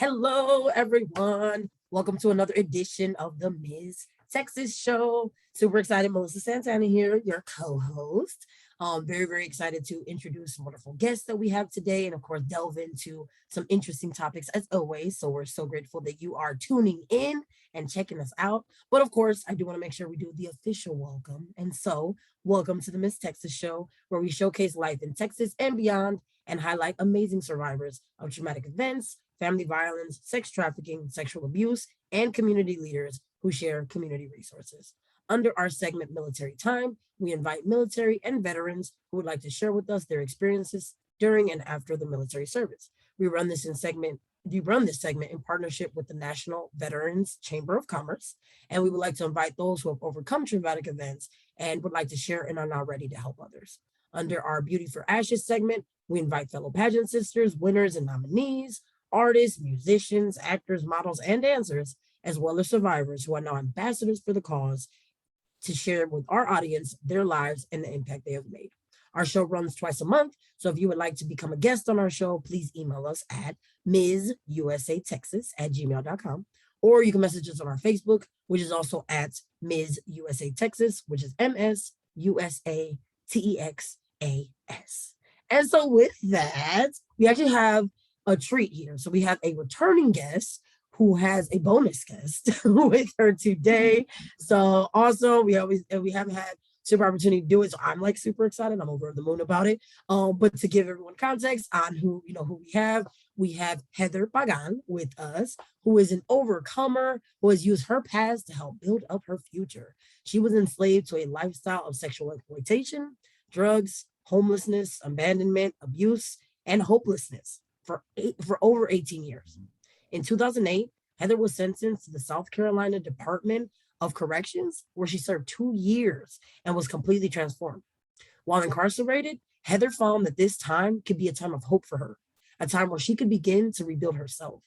Hello, everyone. Welcome to another edition of the Ms. Texas Show. Super excited. Melissa Santana here, your co-host. Very excited to introduce some wonderful guests that we have today and, of course, delve into some interesting topics as always. So we're so grateful that you are tuning in and checking us out. But, of course, I do want to make sure we do the official welcome. And so, welcome to the Ms. Texas Show, where we showcase life in Texas and beyond and highlight amazing survivors of traumatic events, family violence, sex trafficking, sexual abuse, and community leaders who share community resources. Under our segment Military Time, we invite military and veterans who would like to share with us their experiences during and after the military service. We run this segment in partnership with the National Veterans Chamber of Commerce, and we would like to invite those who have overcome traumatic events and would like to share and are now ready to help others. Under our Beauty for Ashes segment, we invite fellow pageant sisters, winners, and nominees, artists, musicians, actors, models, and dancers, as well as survivors who are now ambassadors for the cause to share with our audience their lives and the impact they have made. Our show runs twice a month, so if you would like to become a guest on our show, please email us at msusatexas@gmail.com, or you can message us on our Facebook, which is also at Ms. USA Texas, which is MSUSATEXAS. And so with that, we actually have a treat here. So we have a returning guest who has a bonus guest with her today. So also we haven't had super opportunity to do it. So I'm like super excited. I'm over the moon about it. But to give everyone context on who we have Heather Pagán with us, who is an overcomer who has used her past to help build up her future. She was enslaved to a lifestyle of sexual exploitation, drugs, homelessness, abandonment, abuse, and hopelessness for over 18 years. In 2008, Heather was sentenced to the South Carolina Department of Corrections, where she served 2 years and was completely transformed. While incarcerated, Heather found that this time could be a time of hope for her, a time where she could begin to rebuild herself.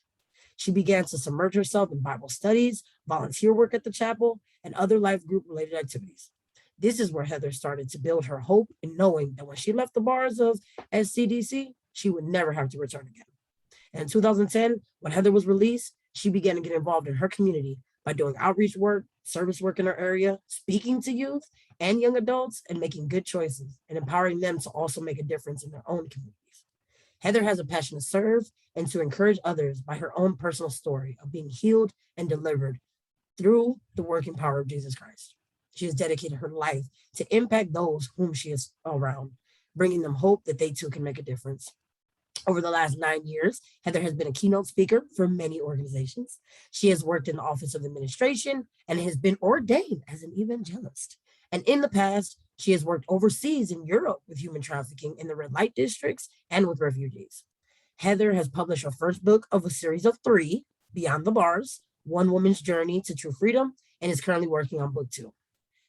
She began to submerge herself in Bible studies, volunteer work at the chapel, and other life group related activities. This is where Heather started to build her hope in knowing that when she left the bars of SCDC, she would never have to return again. And in 2010, when Heather was released, she began to get involved in her community by doing outreach work, service work in her area, speaking to youth and young adults, and making good choices and empowering them to also make a difference in their own communities. Heather has a passion to serve and to encourage others by her own personal story of being healed and delivered through the working power of Jesus Christ. She has dedicated her life to impact those whom she is around, bringing them hope that they too can make a difference. Over the last 9 years, Heather has been a keynote speaker for many organizations. She has worked in the Office of Administration and has been ordained as an evangelist. And in the past, she has worked overseas in Europe with human trafficking in the red light districts and with refugees. Heather has published her first book of a series of 3, Beyond the Bars, One Woman's Journey to True Freedom, and is currently working on book 2.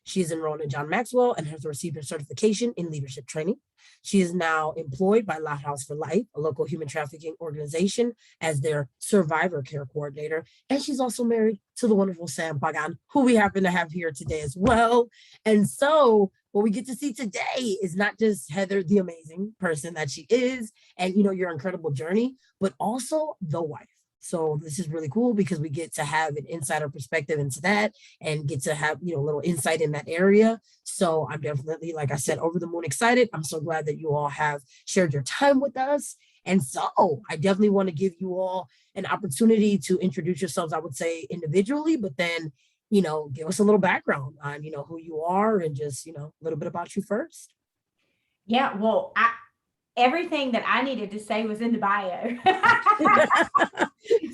She is enrolled in John Maxwell and has received her certification in leadership training. She is now employed by Lighthouse for Life, a local human trafficking organization, as their survivor care coordinator. And she's also married to the wonderful Sam Pagán, who we happen to have here today as well. And so what we get to see today is not just Heather, the amazing person that she is, and your incredible journey, but also the wife. So this is really cool because we get to have an insider perspective into that and get to have, a little insight in that area. So I'm definitely, like I said, over the moon excited. I'm so glad that you all have shared your time with us. And so I definitely want to give you all an opportunity to introduce yourselves, I would say individually, but then, give us a little background on, who you are and just, a little bit about you first. Yeah, well, everything that I needed to say was in the bio.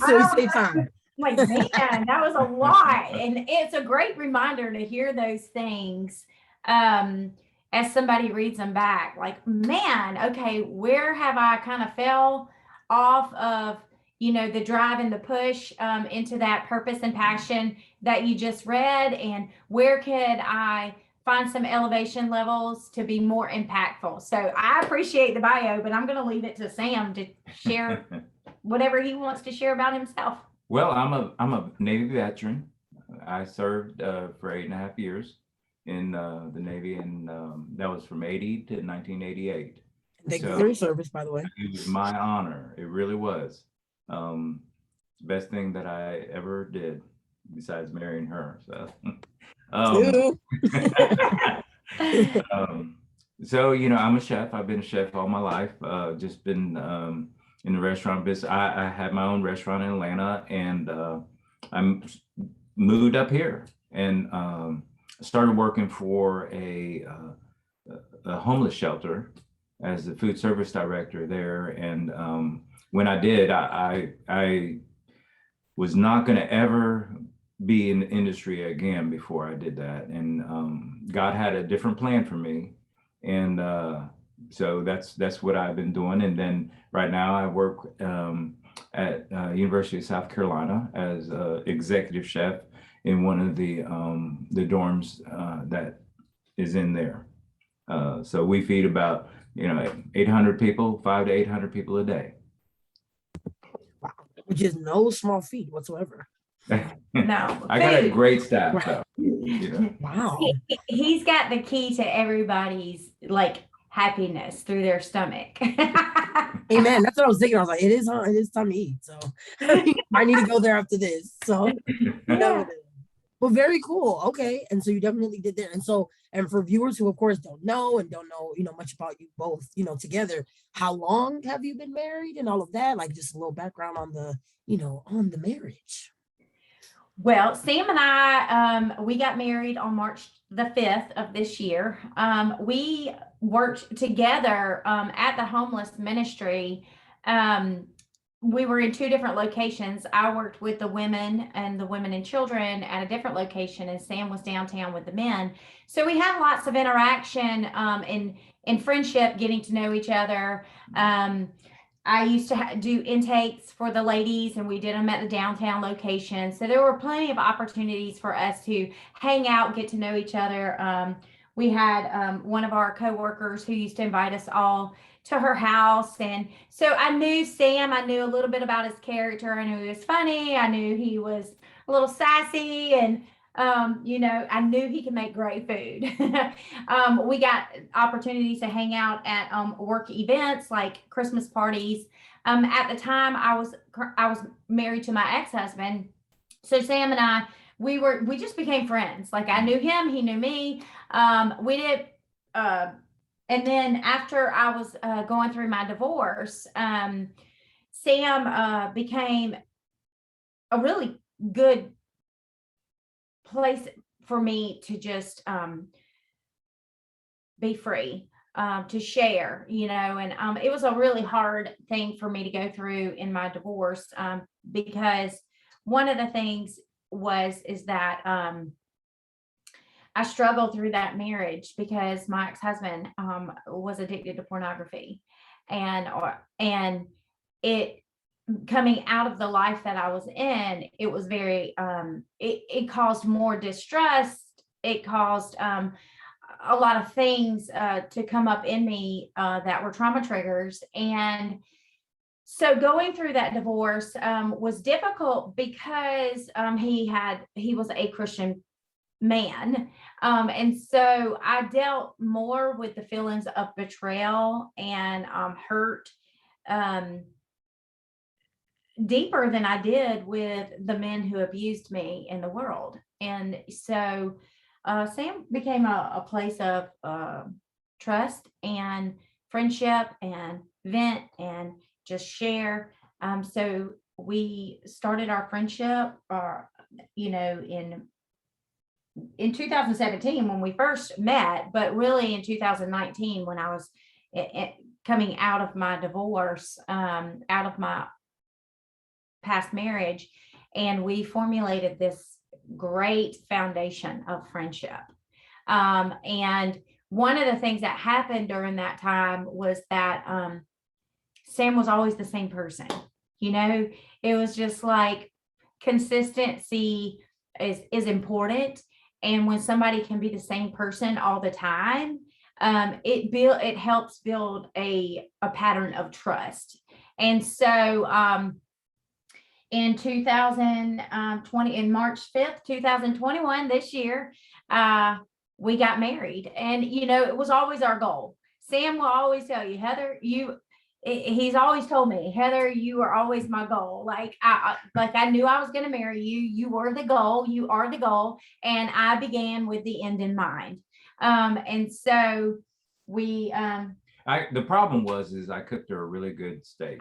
So save time. Like, man, that was a lot. And it's a great reminder to hear those things as somebody reads them back. Like, man, okay, where have I kind of fell off of, the drive and the push into that purpose and passion that you just read? And where could I find some elevation levels to be more impactful? So I appreciate the bio, but I'm going to leave it to Sam to share whatever he wants to share about himself. Well, I'm a Navy veteran. I served for 8.5 years in the Navy, and that was from 80 to 1988. Thank you for your service, by the way. It was my honor. It really was. the best thing that I ever did besides marrying her. So, um, Two. um, so I'm a chef. I've been a chef all my life. Just been in the restaurant business. I had my own restaurant in Atlanta, and I'm moved up here and started working for a homeless shelter as the food service director there. And when I did, I was not going to ever be in the industry again before I did that. And God had a different plan for me. And so that's what I've been doing. And then right now I work at University of South Carolina as executive chef in one of the dorms that is in there. So we feed about 800 people, 500 to 800 people a day. Wow. Which is no small feat whatsoever. No, I got a food. great staff Right. though. Wow. He's got the key to everybody's like happiness through their stomach. Amen. That's what I was thinking. I was like, it is time to eat. So I need to go there after this. So Yeah. well, very cool. Okay. And so you definitely did that. And so, and for viewers who of course don't know much about you both, together, how long have you been married and all of that? Like just a little background on the marriage. Well, Sam and I, we got married on March the 5th of this year. We worked together at the homeless ministry. We were in two different locations. I worked with the women and children at a different location, and Sam was downtown with the men. So we had lots of interaction in friendship, getting to know each other. I used to do intakes for the ladies, and we did them at the downtown location. So there were plenty of opportunities for us to hang out, get to know each other. We had one of our coworkers who used to invite us all to her house. And so I knew Sam. I knew a little bit about his character. I knew he was funny. I knew he was a little sassy, and I knew he could make great food. We got opportunities to hang out at work events like Christmas parties. At the time, I was married to my ex-husband, so Sam and I we just became friends. Like I knew him, he knew me. We did. And then after I was going through my divorce, Sam became a really good place for me to just be free, to share, and it was a really hard thing for me to go through in my divorce, because one of the things is that I struggled through that marriage because my ex-husband was addicted to pornography, and it coming out of the life that I was in, it was very it caused more distrust. It caused a lot of things to come up in me that were trauma triggers. And so going through that divorce was difficult because he was a Christian man. And so I dealt more with the feelings of betrayal and hurt deeper than I did with the men who abused me in the world. And so Sam became a place of trust and friendship and vent and just share. So we started our friendship, in 2017 when we first met, but really in 2019 when I was coming out of my divorce, out of my past marriage, and we formulated this great foundation of friendship. And one of the things that happened during that time was that Sam was always the same person. It was just like consistency is important. And when somebody can be the same person all the time, it helps build a pattern of trust. And so in 2020, in March 5th, 2021, this year, we got married. And, it was always our goal. Sam will always tell you, Heather, he's always told me, Heather, you are always my goal. Like I knew I was going to marry you. You were the goal. You are the goal. And I began with the end in mind. And so we, the problem is I cooked her a really good steak.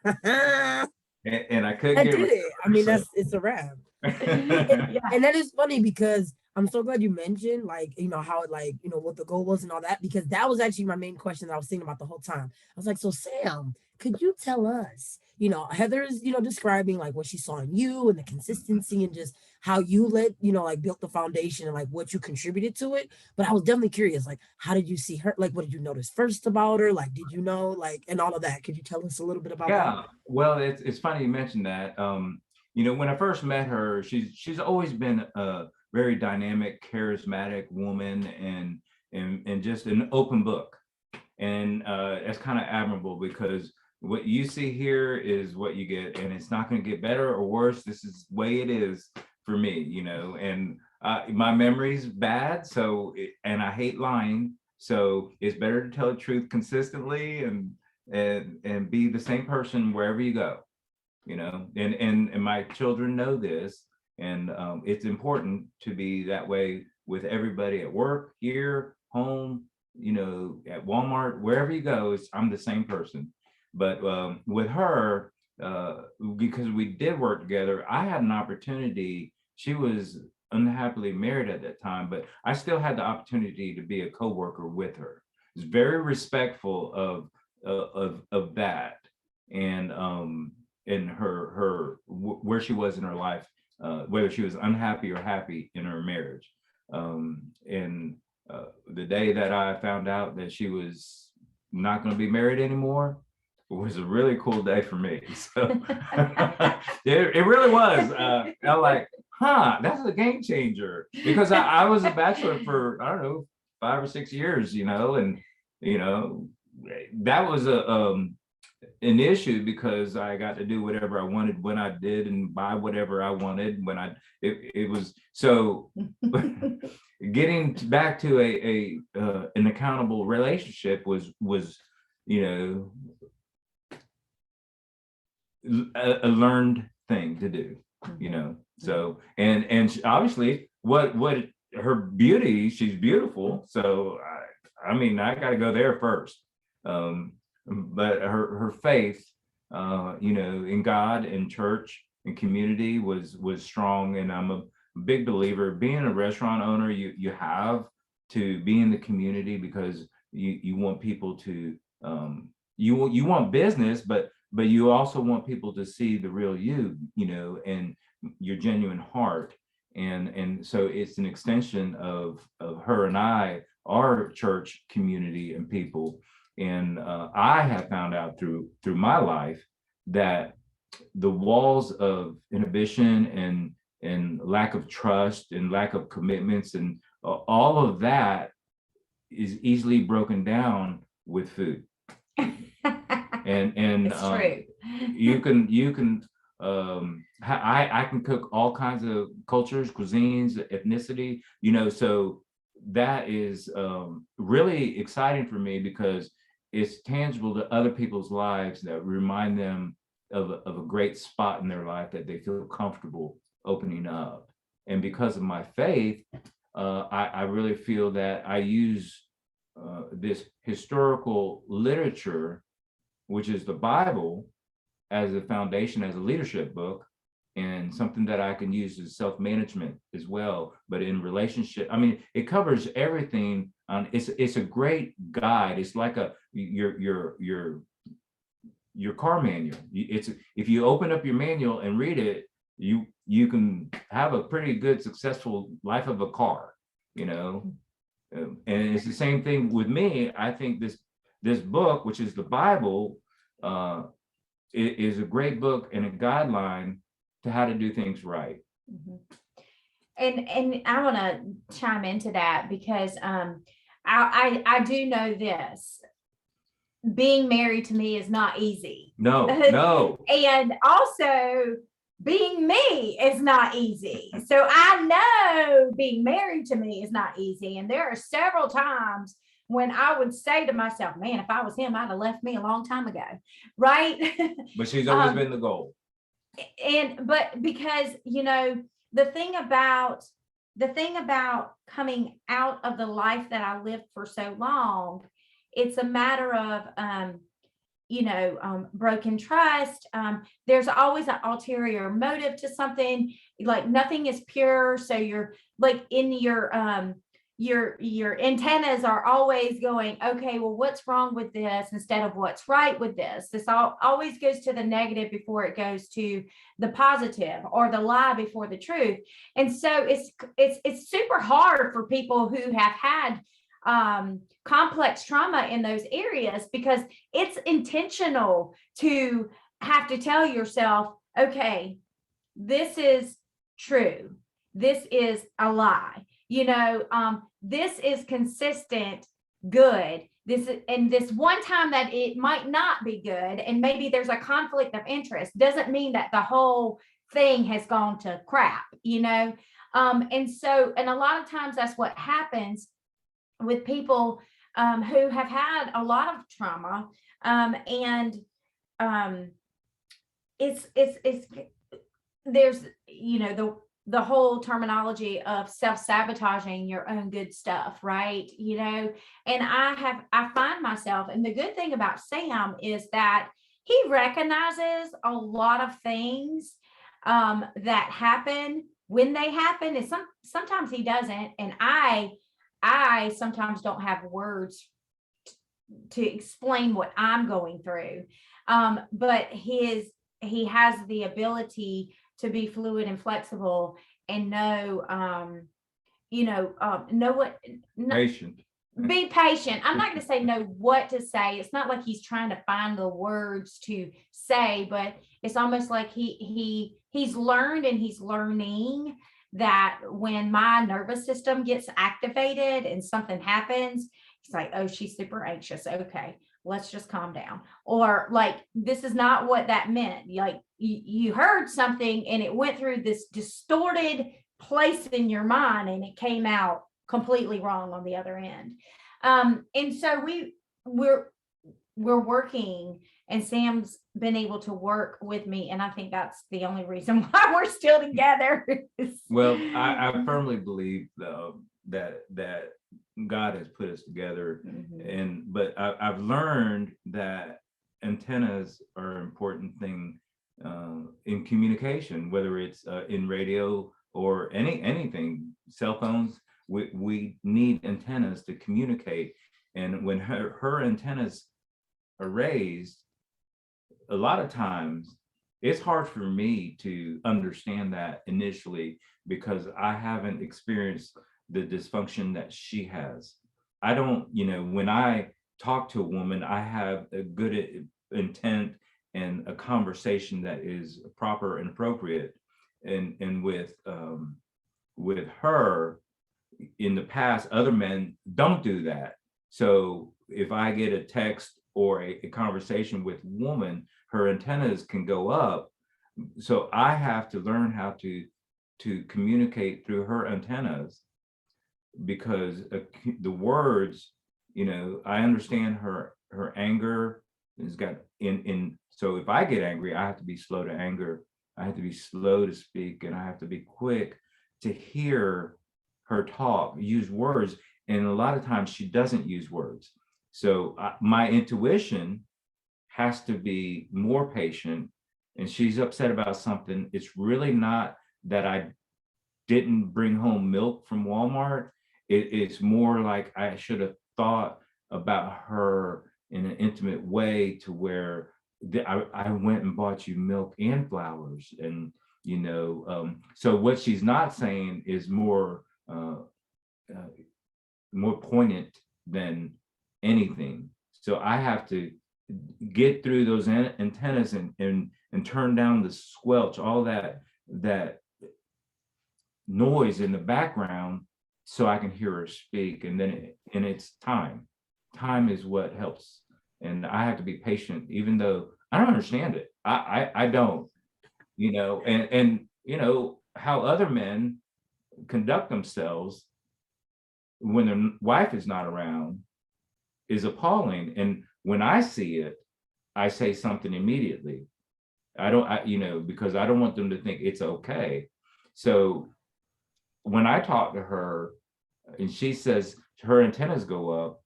And I couldn't get it. I mean, it's a wrap. And that is funny because I'm so glad you mentioned, like, how it, like, what the goal was and all that, because that was actually my main question that I was thinking about the whole time. I was like, so Sam, could you tell us, Heather's, describing like what she saw in you and the consistency and just how you like built the foundation and like what you contributed to it. But I was definitely curious, like, how did you see her? Like, what did you notice first about her? Like, did you know, like, and all of that? Could you tell us a little bit about that? Yeah, well, it's funny you mentioned that. When I first met her, she's always been a very dynamic, charismatic woman and just an open book. And that's kind of admirable because what you see here is what you get, and it's not going to get better or worse. This is the way it is for me, and my memory's bad. And I hate lying. So it's better to tell the truth consistently and be the same person wherever you go, and my children know this. And it's important to be that way with everybody at work, here, home, at Walmart, wherever you go, I'm the same person. But with her, because we did work together, I had an opportunity. She was unhappily married at that time, but I still had the opportunity to be a coworker with her. It's very respectful of that, and her where she was in her life, whether she was unhappy or happy in her marriage. And the day that I found out that she was not going to be married anymore, it was a really cool day for me. So it really was. I'm like, that's a game changer, because I was a bachelor for, I don't know, 5 or 6 years, and that was an issue because I got to do whatever I wanted when I did and buy whatever I wanted when it was so. Getting back to an accountable relationship was a learned thing to do, so and obviously what her beauty, she's beautiful, so I mean I got to go there first, but her faith in God and church and community was strong. And I'm a big believer, being a restaurant owner, you have to be in the community because you want people to you want business, but you also want people to see the real you, and your genuine heart. And so it's an extension of her and our church community and people. And I have found out through my life that the walls of inhibition and lack of trust and lack of commitments and all of that is easily broken down with food. And it's true. you can I can cook all kinds of cultures, cuisines, ethnicity, so that is really exciting for me because it's tangible to other people's lives that remind them of a great spot in their life that they feel comfortable opening up. And because of my faith, I really feel that I use this historical literature, which is the Bible, as a foundation, as a leadership book, and something that I can use as self-management as well. But in relationship, I mean, it covers everything. It's a great guide. It's like your car manual. If you open up your manual and read it, you can have a pretty good, successful life of a car, and it's the same thing with me. I think this book, which is the Bible, it is a great book and a guideline to how to do things right. Mm-hmm. And I want to chime into that because I do know this. Being married to me is not easy. No. And also being me is not easy. So I know being married to me is not easy. And there are several times when I would say to myself, man, if I was him, I'd have left me a long time ago. Right. But she's always been the goal. But because, you know, the thing about coming out of the life that I lived for so long, it's a matter of, broken trust. There's always an ulterior motive to something. Like nothing is pure. So you're like in your antennas are always going, okay, well, what's wrong with this instead of what's right with this? This always goes to the negative before it goes to the positive, or the lie before the truth. And so it's super hard for people who have had complex trauma in those areas, because it's intentional to have to tell yourself, okay, this is true, this is a lie, this is consistent good, this one time that it might not be good, and maybe there's a conflict of interest, doesn't mean that the whole thing has gone to crap. And a lot of times that's what happens with people who have had a lot of trauma, and it's there's the whole terminology of self-sabotaging your own good stuff, right? And I find myself, and the good thing about Sam is that he recognizes a lot of things that happen when they happen, and sometimes he doesn't, and I sometimes don't have words to explain what I'm going through. But he has the ability to be fluid and flexible and know what. Patient. Be patient. I'm not going to say know what to say. It's not like he's trying to find the words to say, but it's almost like he's learned and he's learning that when my nervous system gets activated and something happens, it's like, oh, she's super anxious. Okay, let's just calm down. Or like, this is not what that meant. Like you heard something and it went through this distorted place in your mind and it came out completely wrong on the other end. And so we're working, and Sam's been able to work with me, and I think that's the only reason why we're still together. Well, I firmly believe though that God has put us together, but I've learned that antennas are an important thing in communication, whether it's in radio or anything, cell phones. We need antennas to communicate, and when her antennas are raised, a lot of times it's hard for me to understand that initially, because I haven't experienced the dysfunction that she has. I don't, when I talk to a woman, I have a good intent and a conversation that is proper and appropriate. And with her, in the past, other men don't do that. So if I get a text or a conversation with a woman, her antennas can go up. So I have to learn how to communicate through her antennas, because the words, I understand her anger has got in. So if I get angry, I have to be slow to anger. I have to be slow to speak, and I have to be quick to hear her talk, use words. And a lot of times she doesn't use words. So my intuition has to be more patient, and she's upset about something. It's really not that I didn't bring home milk from Walmart. It's more like I should have thought about her in an intimate way, to where I went and bought you milk and flowers. And, so what she's not saying is more poignant than anything. So I have to get through those antennas and turn down the squelch, all that noise in the background, so I can hear her speak. And then it's time. Time is what helps. And I have to be patient, even though I don't understand it. I don't, and how other men conduct themselves when their wife is not around. is appalling. And when I see it, I say something immediately. Because I don't want them to think it's okay. So when I talk to her and she says her antennas go up,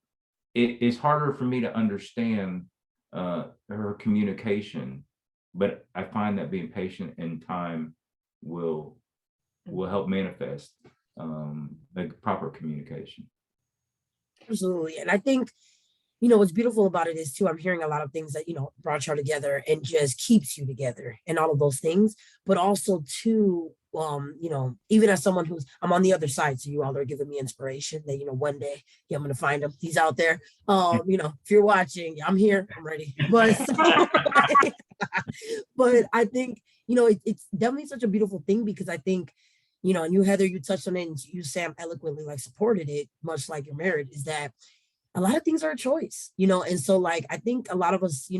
it's harder for me to understand her communication. But I find that being patient and time will help manifest like proper communication. Absolutely. And I think, what's beautiful about it is too, I'm hearing a lot of things that, brought y'all together and just keeps you together and all of those things, but also too, even as someone I'm on the other side, so you all are giving me inspiration that, one day, yeah, I'm going to find him. He's out there. If you're watching, I'm here, I'm ready. But, but I think, it's definitely such a beautiful thing because I think, and you, Heather, you touched on it and you, Sam, eloquently like supported it, much like your marriage, is that a lot of things are a choice, and so like I think a lot of us,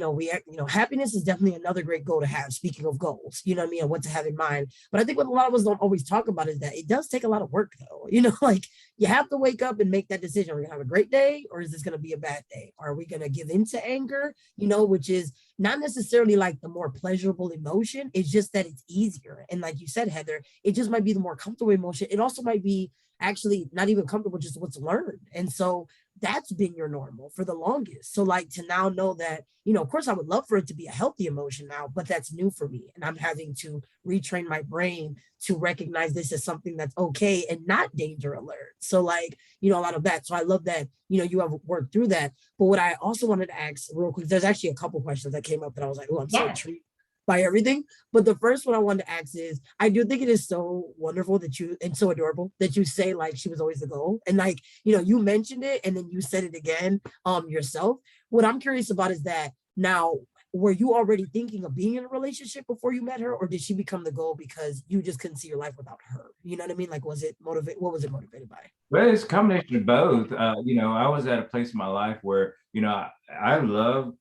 happiness is definitely another great goal to have. Speaking of goals, you know what I mean, and what to have in mind. But I think what a lot of us don't always talk about is that it does take a lot of work, though. Like you have to wake up and make that decision. Are we gonna have a great day, or is this gonna be a bad day? Are we gonna give into anger? Which is not necessarily like the more pleasurable emotion. It's just that it's easier, and like you said, Heather, it just might be the more comfortable emotion. It also might be actually not even comfortable, just what's learned, and so that's been your normal for the longest. So like to now know that, of course I would love for it to be a healthy emotion now, but that's new for me. And I'm having to retrain my brain to recognize this as something that's okay and not danger alert. So like, a lot of that. So I love that, you have worked through that. But what I also wanted to ask real quick, there's actually a couple questions that came up that I was like, oh, I'm so intrigued by everything. But the first one I wanted to ask is, I do think it is so wonderful that you, and so adorable that you say like she was always the goal. And like, you mentioned it and then you said it again yourself. What I'm curious about is that now, were you already thinking of being in a relationship before you met her, or did she become the goal because you just couldn't see your life without her? You know what I mean? Like, what was it motivated by? Well, it's a combination of both. I was at a place in my life where, I love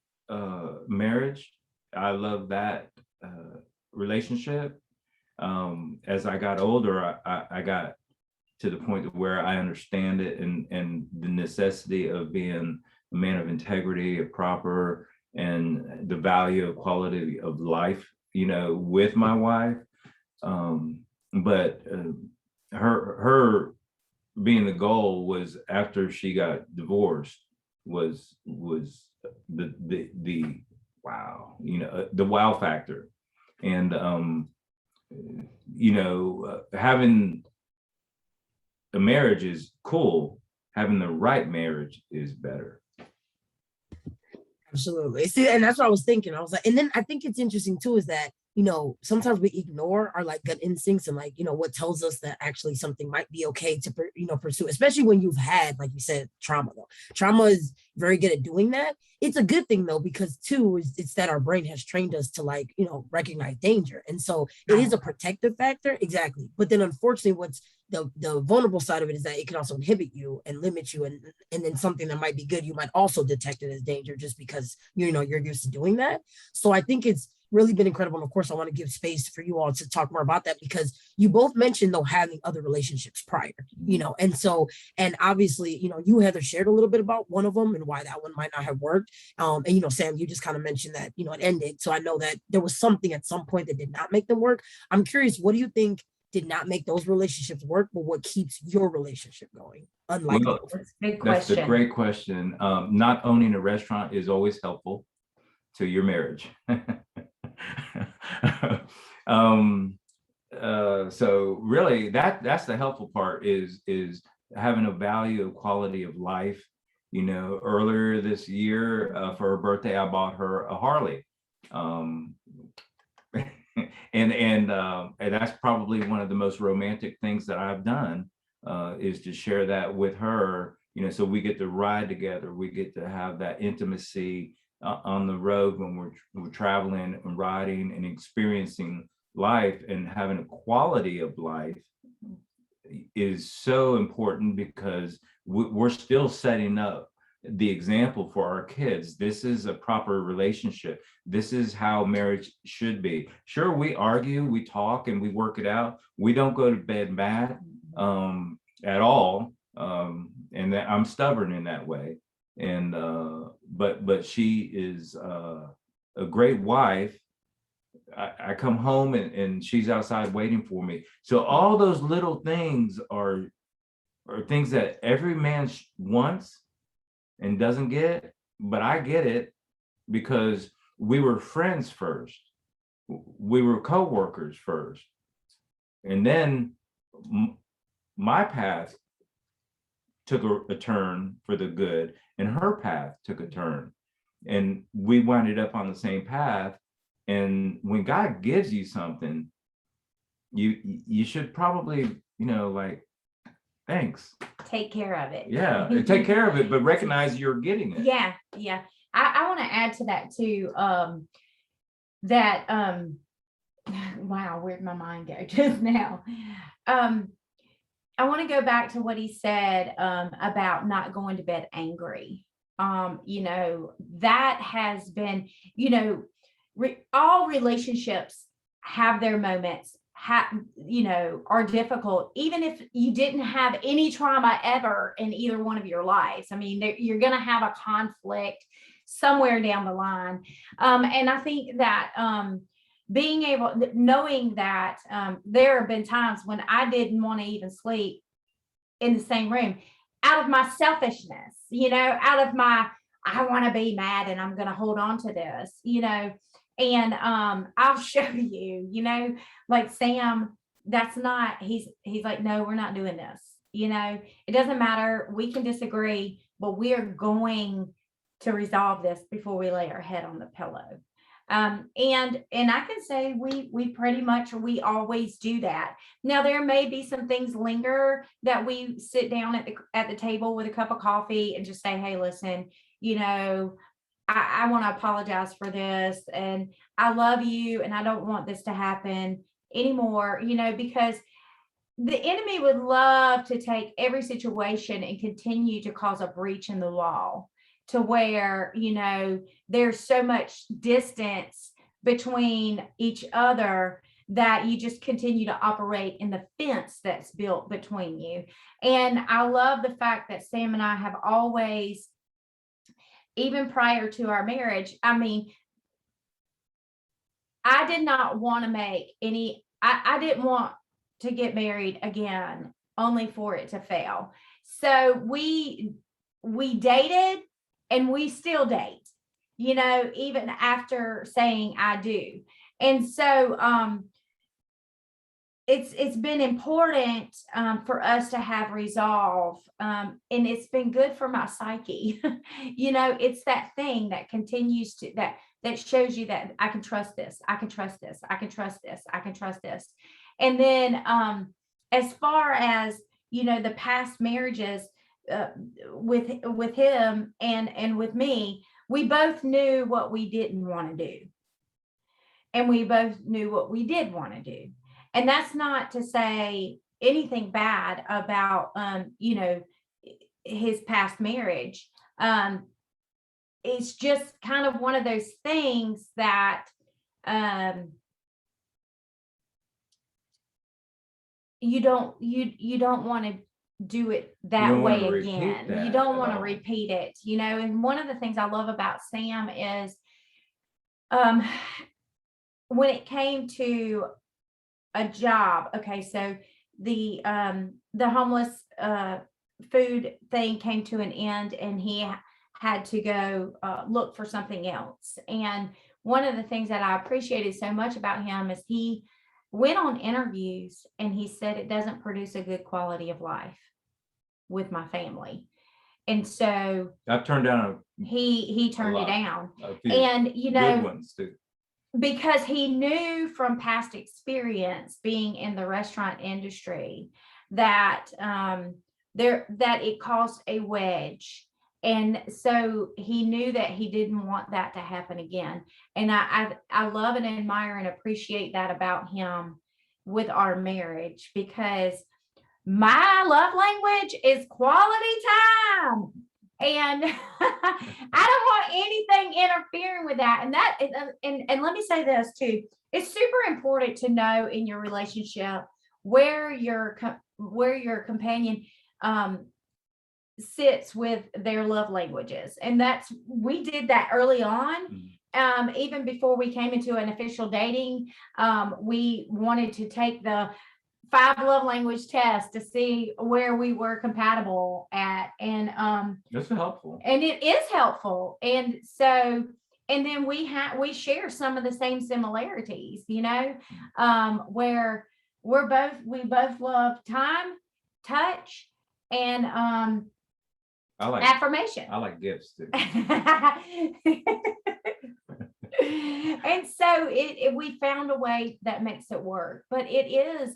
marriage. I love that relationship. As I got older, I got to the point where I understand it and the necessity of being a man of integrity, a proper, and the value of quality of life, with my wife. But her being the goal was after she got divorced was the wow, the wow factor. And having a marriage is cool. Having the right marriage is better. Absolutely. See, and that's what I was thinking. I was like, and then I think it's interesting too, is that, sometimes we ignore our like gut instincts and like, what tells us that actually something might be okay to, pursue, especially when you've had, like you said, trauma though. Trauma is very good at doing that. It's a good thing though, because too, it's that our brain has trained us to like, recognize danger. And so it is a protective factor. Exactly. But then unfortunately, what's the vulnerable side of it is that it can also inhibit you and limit you. And then something that might be good, you might also detect it as danger just because, you're used to doing that. So I think it's really been incredible. And of course, I want to give space for you all to talk more about that because you both mentioned though having other relationships prior, and so, and obviously, you Heather shared a little bit about one of them and why that one might not have worked. And Sam, you just kind of mentioned that, it ended. So I know that there was something at some point that did not make them work. I'm curious, what do you think did not make those relationships work, but what keeps your relationship going? Unlike that's a great question. Not owning a restaurant is always helpful to your marriage. So really that's the helpful part is having a value of quality of life. Earlier this year for her birthday, I bought her a Harley. And that's probably one of the most romantic things that I've done is to share that with her, so we get to ride together. We get to have that intimacy on the road when we're traveling and riding and experiencing life, and having a quality of life is so important because we're still setting up the example for our kids. This is a proper relationship. This is how marriage should be. Sure, we argue, we talk, and we work it out. We don't go to bed mad at all. And that I'm stubborn in that way. And but she is a great wife. I come home and she's outside waiting for me. So all those little things are things that every man wants and doesn't get, but I get it because we were friends first. We were co-workers first. And then my path took a turn for the good, and her path took a turn. And we winded up on the same path. And when God gives you something, you should probably, like, thanks. Take care of it. Yeah, take care of it, but recognize you're getting it. Yeah, yeah. I want to add to that too. Wow, where'd my mind go just now? I want to go back to what he said about not going to bed angry. That has been, all relationships have their moments, are difficult, even if you didn't have any trauma ever in either one of your lives. I mean, you're going to have a conflict somewhere down the line. And I think that knowing that there have been times when I didn't want to even sleep in the same room out of my selfishness, out of my, I want to be mad and I'm going to hold on to this, and I'll show you, like Sam, that's not, he's like, no, we're not doing this. It doesn't matter. We can disagree, but we are going to resolve this before we lay our head on the pillow. And I can say we always do that. Now, there may be some things linger that we sit down at the table with a cup of coffee and just say, hey, listen, I want to apologize for this, and I love you, and I don't want this to happen anymore, because the enemy would love to take every situation and continue to cause a breach in the law, to where, there's so much distance between each other that you just continue to operate in the fence that's built between you. And I love the fact that Sam and I have always, even prior to our marriage, I mean, I did not want to make any, I didn't want to get married again, only for it to fail. So we dated, and we still date, even after saying I do. And so it's been important for us to have resolve, and it's been good for my psyche. It's that thing that continues to, that shows you that I can trust this, I can trust this, I can trust this, I can trust this. And then as far as, the past marriages, with him and with me, we both knew what we didn't want to do, and we both knew what we did want to do. And that's not to say anything bad about his past marriage. It's just kind of one of those things that you don't want to do it that way again. You don't want to repeat it, and one of the things I love about Sam is when it came to a job. Okay, so the homeless food thing came to an end, and he had to go look for something else. And one of the things that I appreciated so much about him is he went on interviews and he said it doesn't produce a good quality of life with my family. And so I've turned down he turned it down. And good ones too. Because he knew from past experience being in the restaurant industry that that it caused a wedge. And so he knew that he didn't want that to happen again. And I love and admire and appreciate that about him with our marriage, because my love language is quality time. And I don't want anything interfering with that. And that is, and let me say this too. It's super important to know in your relationship where your companion sits with their love languages. And we did that early on. Even before we came into an official dating, we wanted to take the 5 love language test to see where we were compatible at. And that's helpful. And it is helpful. And so, and then we share some of the same similarities, where we both love time, touch, and affirmation. I like gifts too. And so we found a way that makes it work, but it is,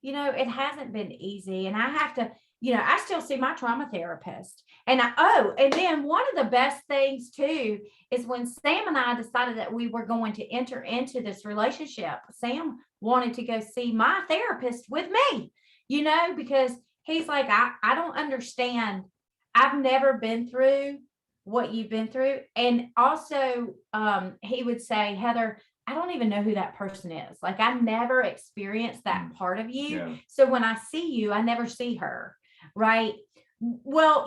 it hasn't been easy. And I have to, I still see my trauma therapist. And then one of the best things too is when Sam and I decided that we were going to enter into this relationship, Sam wanted to go see my therapist with me, because he's like, I don't understand. I've never been through what you've been through. And also, he would say, Heather, I don't even know who that person is. Like, I never experienced that part of you. Yeah. So when I see you, I never see her. Right. Well,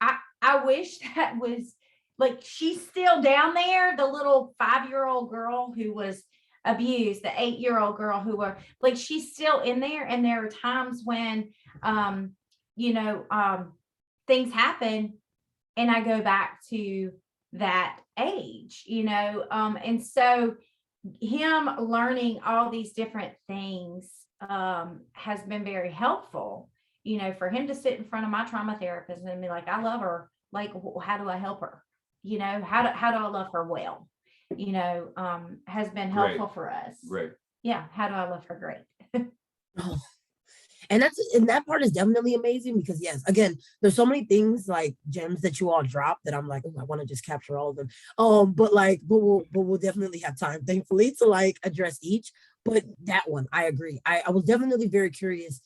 I wish that was like, she's still down there, the little 5-year-old girl who was abused, the 8-year-old girl who were like, she's still in there. And there are times when, things happen and I go back to that age, and so him learning all these different things has been very helpful, for him to sit in front of my trauma therapist and be like, I love her. Like, how do I help her? How do I love her well? Has been helpful for us. Right. Yeah. How do I love her great? Oh. And that part is definitely amazing because yes, again, there's so many things like gems that you all drop that I'm like, oh, I want to just capture all of them. But we'll definitely have time, thankfully, to like address each. But that one, I agree. I was definitely very curious.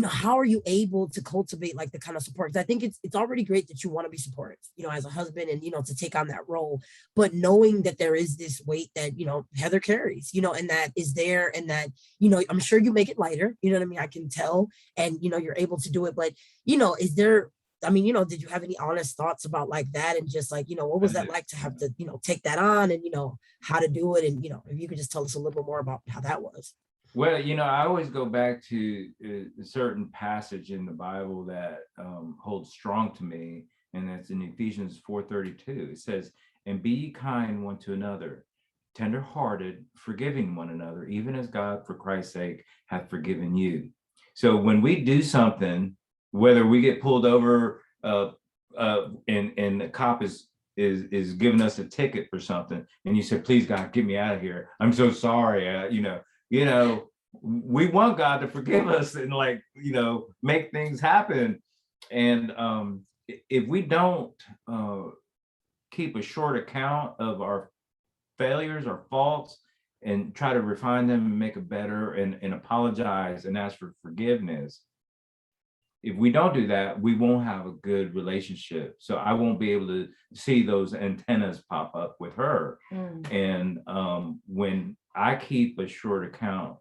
How are you able to cultivate like the kind of support? Because I think it's already great that you want to be supportive, as a husband and, to take on that role, but knowing that there is this weight that, Heather carries, and that is there and that, I'm sure you make it lighter, you know what I mean? I can tell and, you're able to do it, but, is there, did you have any honest thoughts about like that? And just like, what was that like to have to, take that on and, how to do it? And, if you could just tell us a little bit more about how that was. Well, I always go back to a certain passage in the Bible that holds strong to me, and that's in Ephesians 4:32. It says, and be ye kind one to another, tenderhearted, forgiving one another, even as God, for Christ's sake, hath forgiven you. So when we do something, whether we get pulled over and the cop is giving us a ticket for something, and you said, please, God, get me out of here. I'm so sorry. We want God to forgive us and make things happen. And if we don't keep a short account of our failures, our faults, and try to refine them and make it better and apologize and ask for forgiveness, if we don't do that, we won't have a good relationship. So I won't be able to see those antennas pop up with her. And when I keep a short account,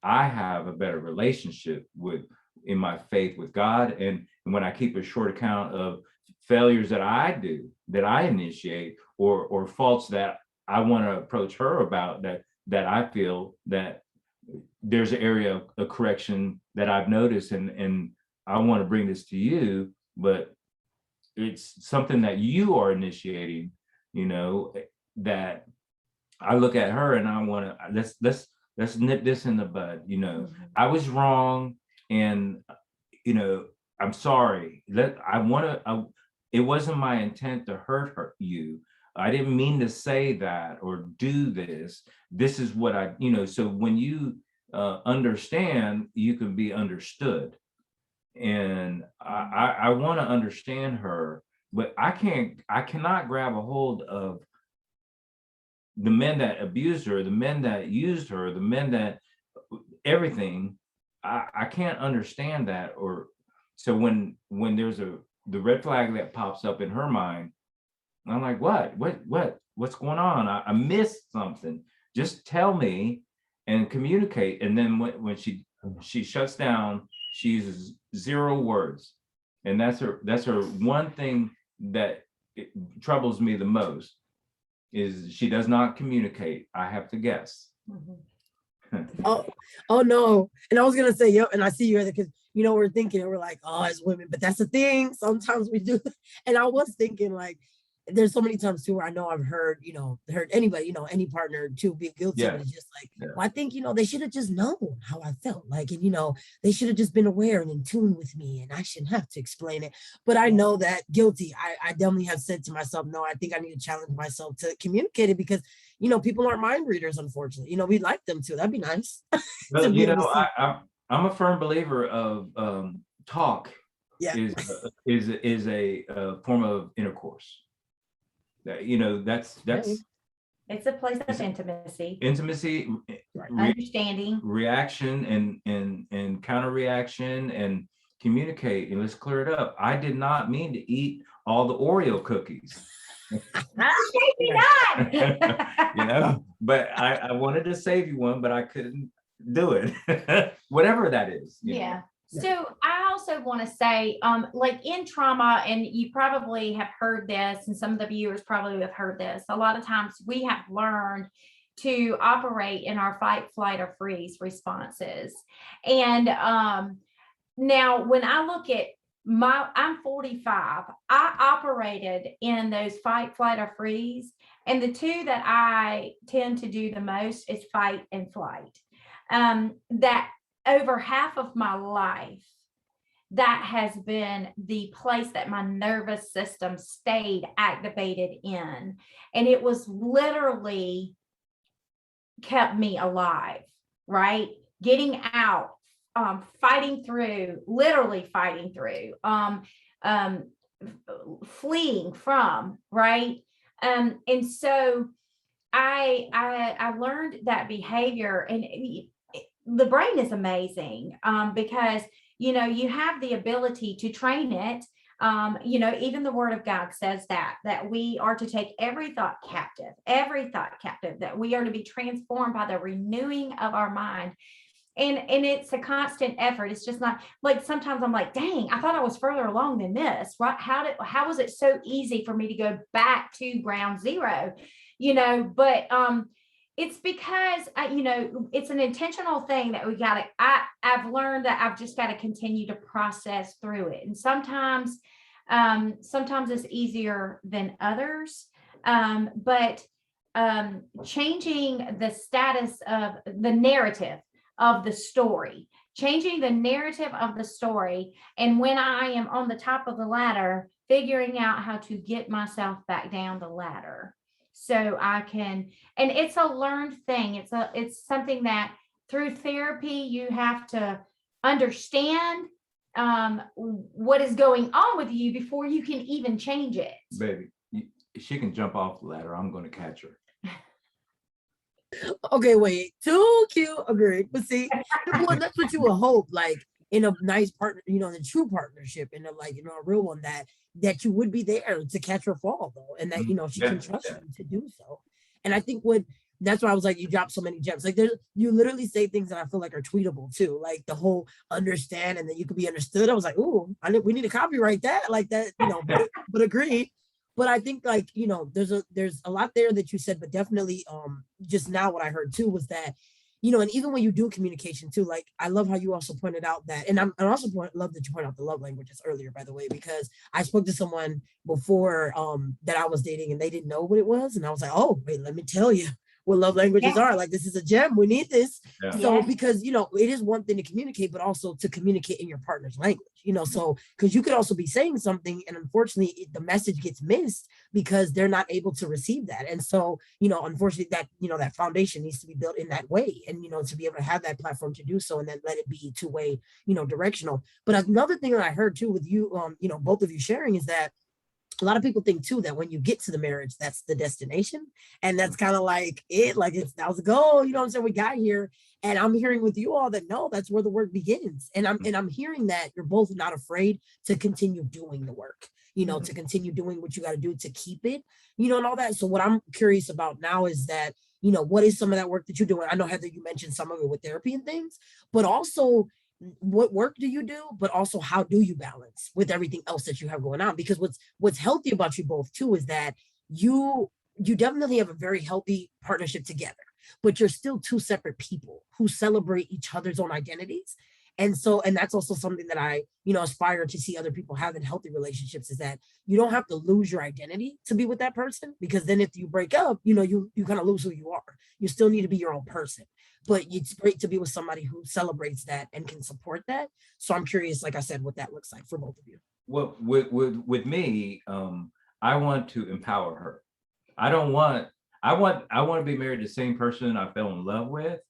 I have a better relationship in my faith with God. And when I keep a short account of failures that I do, that I initiate, or faults that I want to approach her about, that I feel that there's an area of correction that I've noticed, and I want to bring this to you, but it's something that you are initiating, that I look at her and I want to, let's nip this in the bud. I was wrong, and I'm sorry. It wasn't my intent to hurt you. I didn't mean to say that or do this. This is what so when you understand, you can be understood. And I want to understand her, but I cannot grab a hold of the men that abused her, the men that used her, the men that everything. I can't understand that. Or so when there's the red flag that pops up in her mind, I'm like, what's going on? I missed something. Just tell me and communicate. And then when she shuts down, she uses 0 words. And that's her one thing that troubles me the most, is she does not communicate. I have to guess. Oh no. And I was gonna say, yep, and I see you because we're thinking and we're like, oh, as women, but that's the thing. Sometimes we do. And I was thinking like there's so many times too where I know I've heard anybody, any partner to be guilty of it. It's just like, well, I think, they should have just known how I felt. Like, and they should have just been aware and in tune with me, and I shouldn't have to explain it. But I know that guilty. I definitely have said to myself, no, I think I need to challenge myself to communicate it, because people aren't mind readers, unfortunately. We'd like them to. That'd be nice. Well, I'm a firm believer of talk is a form of intercourse. That's it's a place of intimacy, understanding, reaction, and counter reaction, and communicate. And let's clear it up. I did not mean to eat all the Oreo cookies. But I wanted to save you one, but I couldn't do it. Whatever that is. Yeah. So I also want to say, like in trauma, and you probably have heard this, and some of the viewers probably have heard this, a lot of times we have learned to operate in our fight, flight, or freeze responses. And now when I look at I'm 45, I operated in those fight, flight, or freeze. And the two that I tend to do the most is fight and flight. That over half of my life, that has been the place that my nervous system stayed activated in. And it was literally kept me alive, right? Getting out, literally fighting through, fleeing from, right? And so I learned that behavior, and the brain is amazing, because you have the ability to train it. Even the word of God says that we are to take every thought captive, that we are to be transformed by the renewing of our mind. And it's a constant effort. It's just not like, sometimes I'm like, dang, I thought I was further along than this. Right? How was it so easy for me to go back to ground zero? But it's because it's an intentional thing that I've learned that I've just got to continue to process through it. And sometimes it's easier than others. But changing the status of the narrative of the story, changing the narrative of the story. And when I am on the top of the ladder, figuring out how to get myself back down the ladder so I can, and it's a learned thing. It's something that through therapy, you have to understand what is going on with you before you can even change it. Baby, she can jump off the ladder. I'm going to catch her. Okay, wait, too cute, agreed. But see, well, that's what you would hope, like in a nice partner, in a true partnership, in a a real one, that you would be there to catch her fall, though, and that she can trust you to do so. And I think that's why I was like, you drop so many gems. Like you literally say things that I feel like are tweetable too, like the whole understand and that you could be understood. I was like, ooh, we need to copyright that, like that, but agreed. But I think there's a lot there that you said, but definitely just now what I heard too was that, and even when you do communication too, like I love how you also pointed out that, and I also love that you pointed out the love languages earlier, by the way, because I spoke to someone before that I was dating and they didn't know what it was. And I was like, oh, wait, let me tell you what love languages are. Like, this is a gem. We need this. Yeah. So because, it is one thing to communicate, but also to communicate in your partner's language, so because you could also be saying something and unfortunately the message gets missed because they're not able to receive that. And so, unfortunately that, that foundation needs to be built in that way and, to be able to have that platform to do so and then let it be two-way, directional. But another thing that I heard too with you, both of you sharing is that a lot of people think too that when you get to the marriage, that's the destination. And that's kind of like it, like that was the goal, what I'm saying? We got here. And I'm hearing with you all that no, that's where the work begins. And I'm hearing that you're both not afraid to continue doing the work, to continue doing what you got to do to keep it, and all that. So what I'm curious about now is that, what is some of that work that you're doing? I know, Heather, you mentioned some of it with therapy and things, but also what work do you do, but also how do you balance with everything else that you have going on? Because what's healthy about you both too is that you definitely have a very healthy partnership together, but you're still two separate people who celebrate each other's own identities. And that's also something that I, aspire to see other people have in healthy relationships, is that you don't have to lose your identity to be with that person, because then if you break up, you kind of lose who you are. You still need to be your own person. But it's great to be with somebody who celebrates that and can support that. So I'm curious, like I said, what that looks like for both of you. Well, with me, I want to empower her. I don't want, I want to be married to the same person I fell in love with,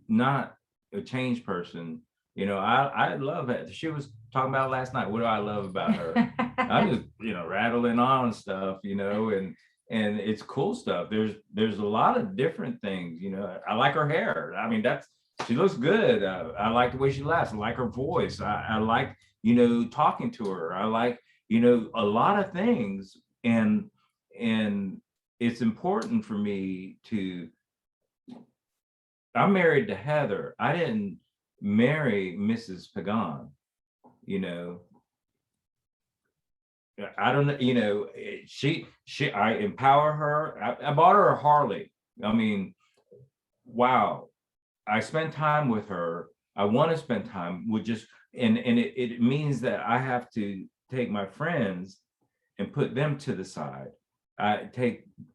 not a changed person. I love it. She was talking about last night. What do I love about her? I just, rattling on and stuff, and it's cool stuff. There's a lot of different things, I like her hair. I mean, she looks good. I like the way she laughs. I like her voice. I like, talking to her. I like, a lot of things. And it's important for me I'm married to Heather. I didn't marry Mrs. Pagán, you know. I don't know, I empower her. I bought her a Harley. I mean, wow. I spend time with her. I want to spend time with and it means that I have to take my friends and put them to the side. I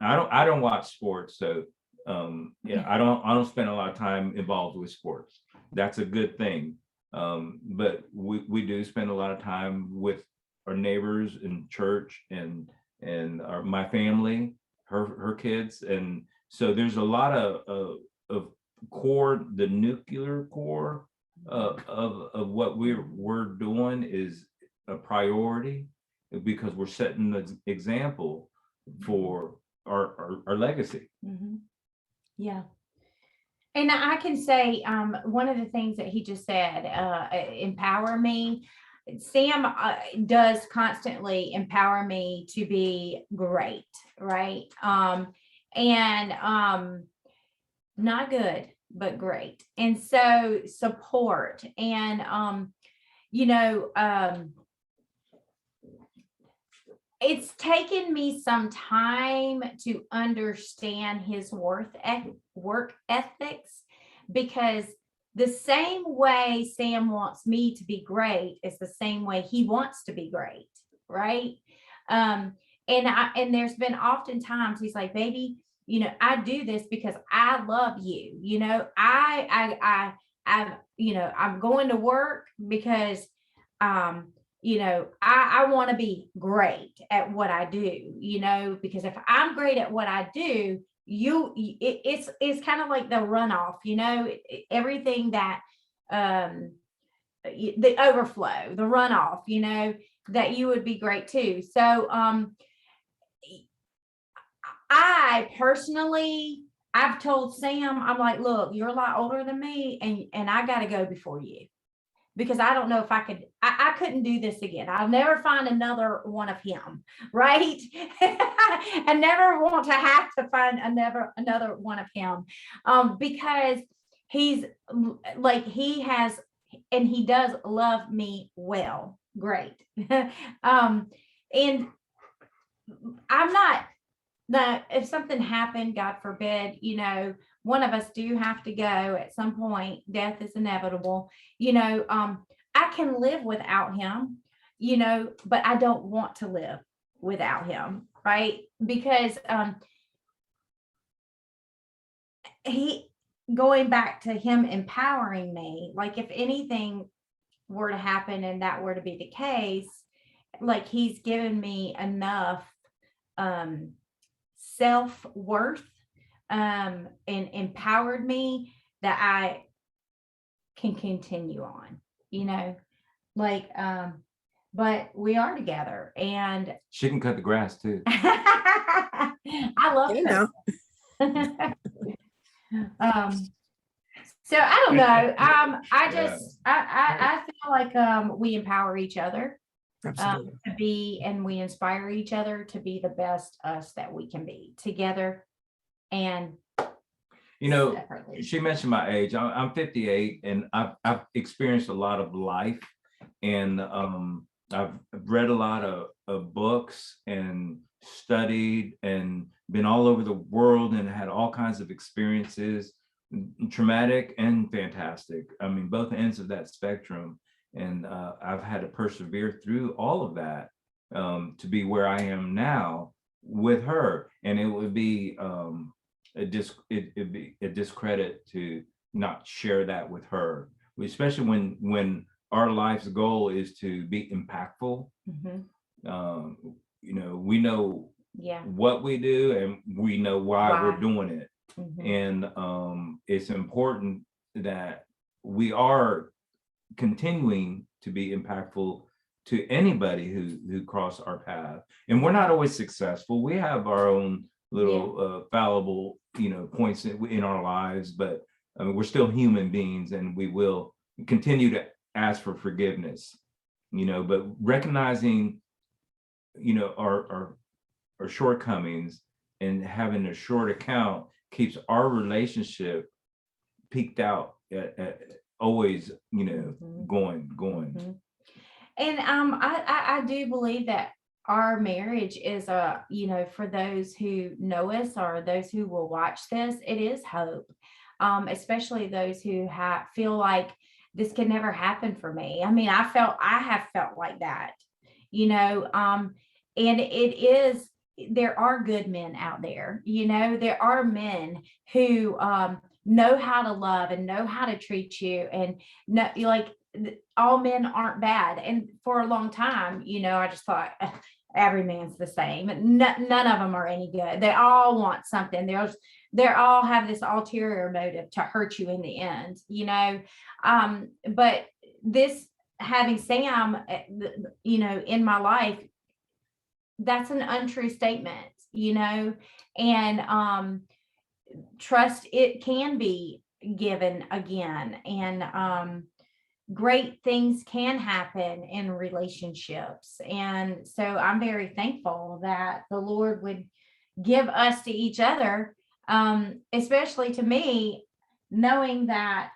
don't watch sports, so I don't spend a lot of time involved with sports. That's a good thing. But we do spend a lot of time with our neighbors in church and my family, her kids, and so there's a lot of core, the nuclear core of what we're doing is a priority, because we're setting the example for our legacy. Mm-hmm. Yeah. And I can say one of the things that he just said, empower me. Sam does constantly empower me to be great, right? And not good, but great. And so support and it's taken me some time to understand his work ethics, because the same way Sam wants me to be great is the same way he wants to be great, right? And there's been often times he's like, baby, I do this because I love you. I'm going to work because I want to be great at what I do, because if I'm great at what I do, it's kind of like the runoff, everything that the overflow, the runoff, that you would be great too. So I personally, I've told Sam, I'm like, look, you're a lot older than me, and I got to go before you, because I don't know if I couldn't do this again. I'll never find another one of him, right? I never want to have to find another one of him, because he's like, he has, and he does love me well, great. And I'm not, if something happened, God forbid, one of us do have to go at some point, death is inevitable, I can live without him, but I don't want to live without him, right? Because going back to him empowering me, like if anything were to happen and that were to be the case, like he's given me enough self-worth and empowered me that I can continue on, but we are together, and She can cut the grass too. I love her. So I don't know. I feel like we empower each other to be, and we inspire each other to be the best us that we can be together. And separately. she mentioned my age. I'm 58, and I've experienced a lot of life, and I've read a lot of books and studied and been all over the world and had all kinds of experiences, traumatic and fantastic. I mean, both ends of that spectrum. And I've had to persevere through all of that to be where I am now with her. And it would be it'd be a discredit to not share that with her, especially when our life's goal is to be impactful. We know what we do, and we know why we're doing it. And it's important that we are continuing to be impactful to anybody who cross our path. And we're not always successful. We have our own little fallible points in our lives, but I mean, we're still human beings, and we will continue to ask for forgiveness, but recognizing our shortcomings and having a short account keeps our relationship peaked out at always going. And I do believe that our marriage is for those who know us or those who will watch this, it is hope, especially those who feel like this could never happen for me. I mean, I have felt like that, and it is, there are good men out there, there are men who know how to love and know how to treat you, and all men aren't bad. And for a long time, I just thought every man's the same. None of them are any good. They all want something. They all have this ulterior motive to hurt you in the end, but this, having Sam, in my life, that's an untrue statement, and trust, it can be given again, and great things can happen in relationships. And so I'm very thankful that the Lord would give us to each other, especially to me, knowing that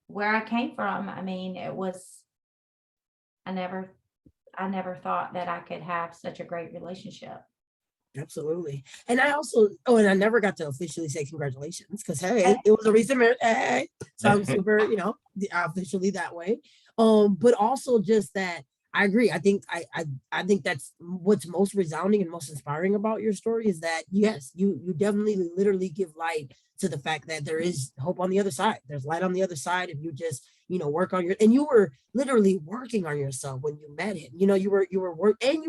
where I came from, I mean, I never thought that I could have such a great relationship. Absolutely. And I also, and I never got to officially say congratulations, because hey, it was a recent marriage. Hey, so I'm super, officially that way. But also just that I agree. I think that's what's most resounding and most inspiring about your story, is that yes, you definitely literally give light to the fact that there is hope on the other side. There's light on the other side, if you just work on and you were literally working on yourself when you met him. You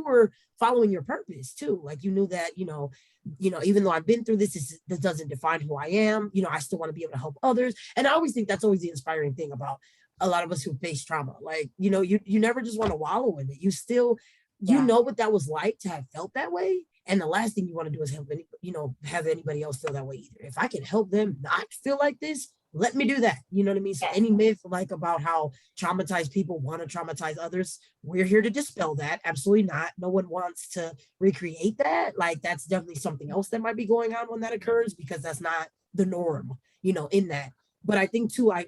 were following your purpose too. Like, you knew that even though I've been through this doesn't define who I am. I still want to be able to help others. And I always think that's always the inspiring thing about a lot of us who face trauma. Like, you never just want to wallow in it. You still, know what that was like to have felt that way. And the last thing you want to do is have anybody else feel that way either. If I can help them not feel like this, let me do that. You know what I mean? So any myth about how traumatized people want to traumatize others, we're here to dispel that. Absolutely not. No one wants to recreate that. Like, that's definitely something else that might be going on when that occurs, because that's not the norm, in that. But I think too, I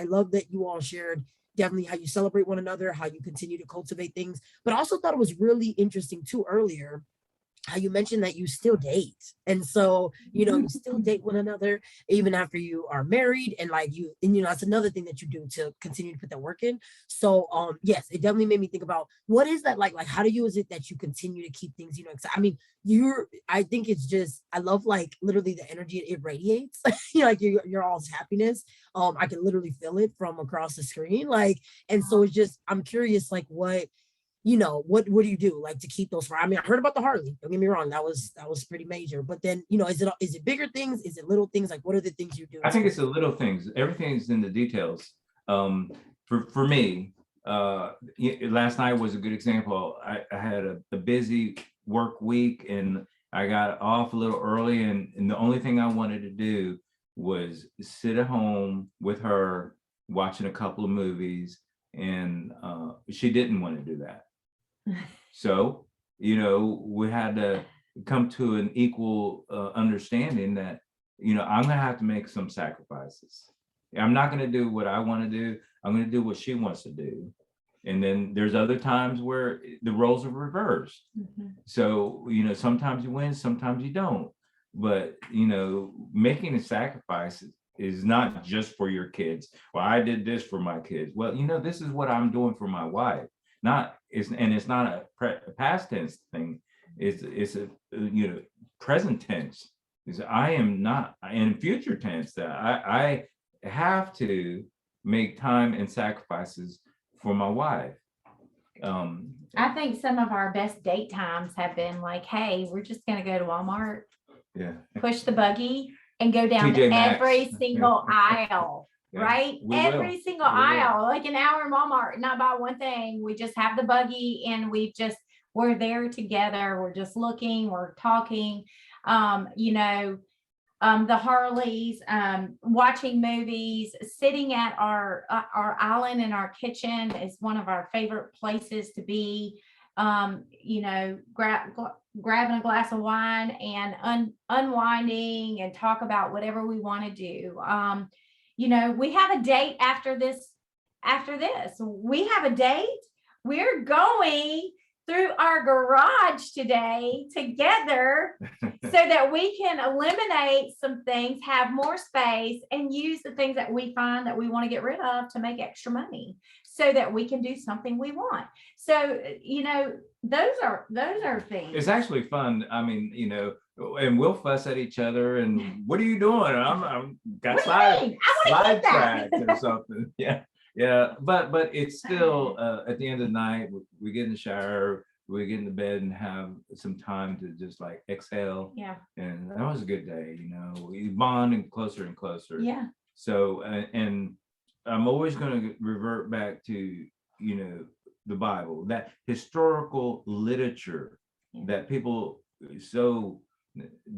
love that you all shared definitely how you celebrate one another, how you continue to cultivate things. But I also thought it was really interesting too earlier how you mentioned that you still date. And so, you still date one another even after you are married, and that's another thing that you do to continue to put that work in. So yes, it definitely made me think about what is that like how do you, is it that you continue to keep things, I mean, I think it's just, I love literally the energy it radiates, your all's happiness. I can literally feel it from across the screen. And so it's just, I'm curious, what do you do to keep those? I mean, I heard about the Harley, don't get me wrong, that was pretty major, but then is it bigger things, is it little things? What are the things you do? I think it's the little things. Everything's in the details. For me, last night was a good example. I had a busy work week, and I got off a little early, and the only thing I wanted to do was sit at home with her watching a couple of movies, and she didn't want to do that. So, we had to come to an equal understanding that I'm going to have to make some sacrifices. I'm not going to do what I want to do. I'm going to do what she wants to do. And then there's other times where the roles are reversed. Mhm. So, sometimes you win, sometimes you don't. But, making a sacrifice is not just for your kids. Well, I did this for my kids. Well, this is what I'm doing for my wife. It's not a past tense thing. It's a present tense. Is I am not in future tense that I have to make time and sacrifices for my wife. I think some of our best date times have been like, hey, we're just going to go to Walmart, Yeah. push the buggy, and go down TJ to Maxx. every single aisle, Yeah, right? we Every will. single We will. aisle, like an hour in Walmart, not buy one thing. We just have the buggy and we're there together. We're just looking, we're talking, the Harleys, watching movies, sitting at our island in our kitchen is one of our favorite places to be. Grabbing a glass of wine and unwinding and talk about whatever we want to do. We have a date after this. We have a date. We're going through our garage today together so that we can eliminate some things, have more space, and use the things that we find that we want to get rid of to make extra money so that we can do something we want. So, those are things. It's actually fun. I mean, and we'll fuss at each other and what are you doing? I'm got sidetracked or something. Yeah. Yeah, but it's still at the end of the night, we get in the shower, we get in the bed and have some time to just like exhale. Yeah. And that was a good day, we bond and closer. Yeah. So, and I'm always going to revert back to, the Bible, that historical literature that people so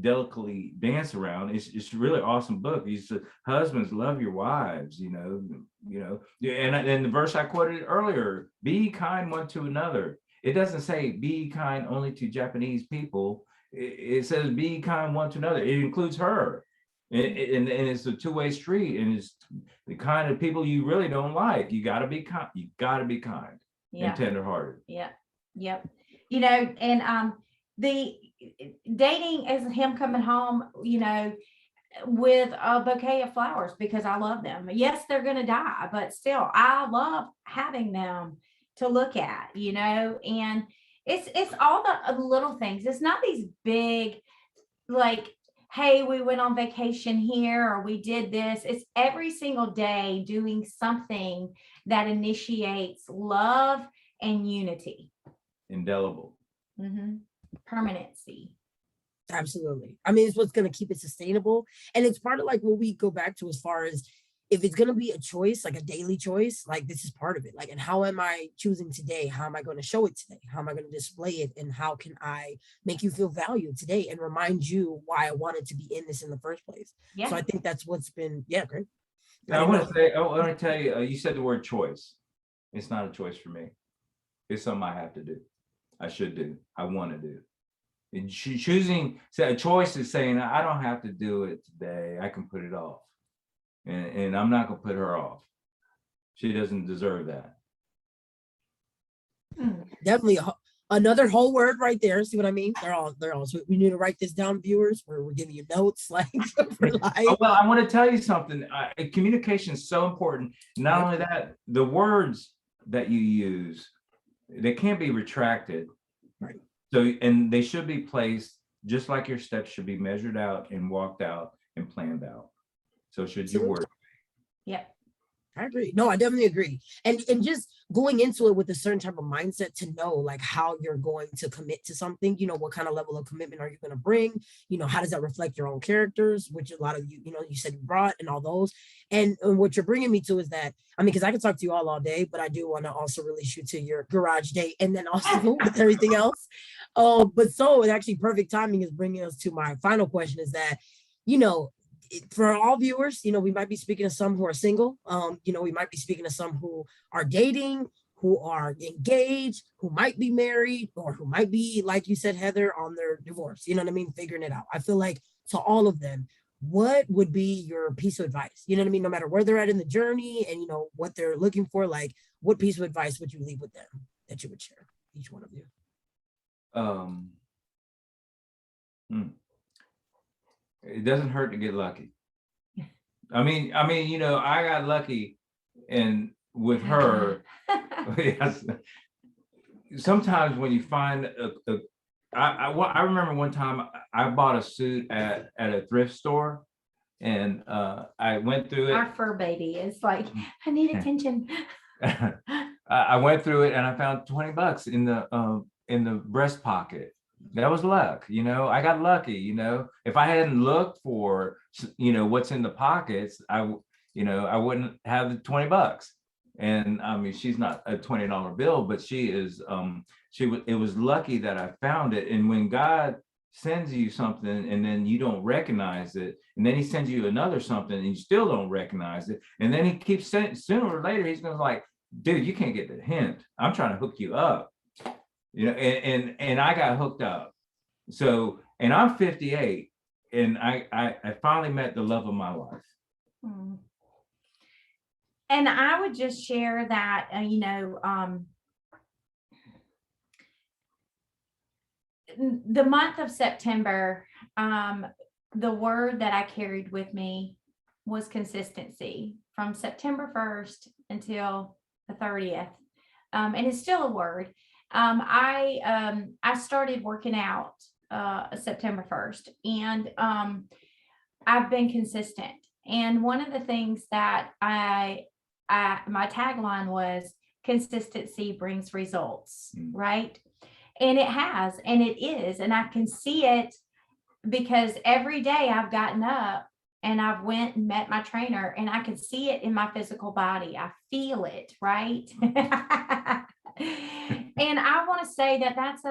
delicately dance around. It's a really awesome book. He said, husbands, love your wives, and the verse I quoted earlier, be kind one to another. It doesn't say be kind only to Japanese people. It says be kind one to another. It includes her. And it's a two-way street, and it's the kind of people you really don't like. You got to be kind. You got to be kind and tenderhearted. Yeah. Yep. And the dating is him coming home, with a bouquet of flowers because I love them. Yes, they're going to die, but still, I love having them to look at, and it's all the little things. It's not these big, like, hey, we went on vacation here or we did this. It's every single day doing something that initiates love and unity. Indelible. Mm-hmm. Permanency. Absolutely. I mean, it's what's going to keep it sustainable. And it's part of like what we go back to as far as if it's going to be a choice, like a daily choice, like this is part of it. Like, and how am I choosing today? How am I going to show it today? How am I going to display it? And how can I make you feel valued today and remind you why I wanted to be in this in the first place? Yeah. So I think that's what's been, great. I want to tell you, you said the word choice. It's not a choice for me. It's something I have to do. I should do. I want to do. And choosing, so a choice is saying, I don't have to do it today. I can put it off. And I'm not going to put her off. She doesn't deserve that. Definitely another whole word right there. See what I mean? They're all. So we need to write this down, viewers. We're giving you notes like for life. Well, I want to tell you something. Communication is so important. Not only that, the words that you use, they can't be retracted. Right. So, and they should be placed just like your steps should be measured out and walked out and planned out. So should your words. Yep. I agree. No, I definitely agree. And just going into it with a certain type of mindset to know like how you're going to commit to something, what kind of level of commitment are you going to bring? How does that reflect your own characters, which a lot of you said you brought and all those. And what you're bringing me to is that, I mean, because I can talk to you all day, but I do want to also release you to your garage date and then also with everything else. But so it's actually perfect timing is bringing us to my final question is that, for all viewers, we might be speaking to some who are single. We might be speaking to some who are dating, who are engaged, who might be married, or who might be, like you said, Heather, on their divorce. You know what I mean? Figuring it out. I feel like to all of them, what would be your piece of advice? You know what I mean? No matter where they're at in the journey and, you know, what they're looking for, like, what piece of advice would you leave with them that you would share, each one of you? Um, it doesn't hurt to get lucky. I mean, you know, I got lucky and with her, yes, sometimes when you find I remember one time I bought a suit at a thrift store, and I went through it. Our fur baby is like, I need attention. I went through it and I found $20 in the breast pocket. That was luck, you know. I got lucky, you know. If I hadn't looked for, you know, what's in the pockets, you know, I wouldn't have the $20. And I mean, she's not a $20 bill, but she is. It was lucky that I found it. And when God sends you something and then you don't recognize it, and then he sends you another something and you still don't recognize it, and then he keeps saying, sooner or later he's gonna like, dude, you can't get the hint. I'm trying to hook you up, you know. And I got hooked up. So, and I'm 58, and I finally met the love of my life. And I would just share that, you know, the month of September, the word that I carried with me was consistency from September 1st until the 30th. And it's still a word. I started working out September 1st, and I've been consistent. And one of the things that my tagline was, consistency brings results, right? And it has, and it is, and I can see it because every day I've gotten up and I've went and met my trainer, and I can see it in my physical body. I feel it, right? And I want to say that that's